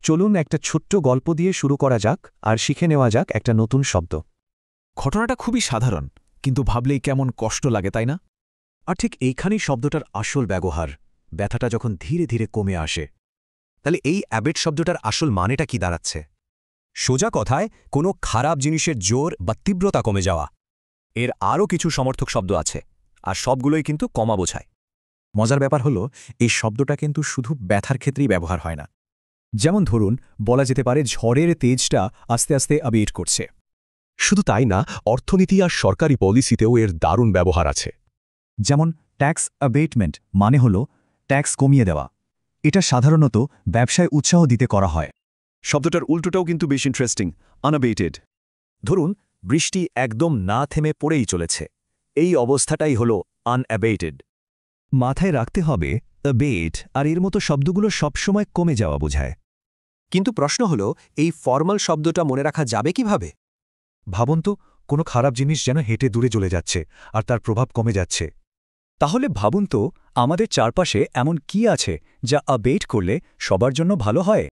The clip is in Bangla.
চলুন একটা ছোট্ট গল্প দিয়ে শুরু করা যাক আর শিখে নেওয়া যাক একটা নতুন শব্দ। ঘটনাটা খুবই সাধারণ, কিন্তু ভাবলেই কেমন কষ্ট লাগে, তাই না? আর ঠিক এইখানেই শব্দটার আসল ব্যবহার, ব্যথাটা যখন ধীরে ধীরে কমে আসে। তাহলে এই অ্যাবেট শব্দটার আসল মানেটা কি দাঁড়াচ্ছে? সোজা কথায় কোনো খারাপ জিনিসের জোর বা তীব্রতা কমে যাওয়া। এর আরও কিছু সমর্থক শব্দ আছে, আর সবগুলোই কিন্তু কমা বোঝায়। মজার ব্যাপার হলো, এই শব্দটা কিন্তু শুধু ব্যথার ক্ষেত্রেই ব্যবহার হয় না। যেমন ধরুন, বলা যেতে পারে ঝড়ের তেজটা আস্তে আস্তে আবেট করছে। শুধু তাই না, অর্থনীতি আর সরকারি পলিসিতেও এর দারুণ ব্যবহার আছে। যেমন ট্যাক্স অ্যাবেটমেন্ট মানে হল ট্যাক্স কমিয়ে দেওয়া। এটা সাধারণত ব্যবসায় উৎসাহ দিতে করা হয়। শব্দটার উল্টোটাও কিন্তু বেশ ইন্টারেস্টিং, আনঅ্যাবেটেড। ধরুন, বৃষ্টি একদম না থেমে পড়েই চলেছে। এই অবস্থাটাই হল আনঅ্যাবেটেড। মাথায় রাখতে হবে অ্যাবেট আর এর মতো শব্দগুলো সবসময় কমে যাওয়া বোঝায়। কিন্তু প্রশ্ন হল, এই ফর্মাল শব্দটা মনে রাখা যাবে কিভাবে? ভাবুন তো, কোনো খারাপ জিনিস যেন হেঁটে দূরে চলে যাচ্ছে আর তার প্রভাব কমে যাচ্ছে। তাহলে ভাবুন তো, আমাদের চারপাশে এমন কি আছে যা অ্যাবেট করলে সবার জন্য ভালো হয়?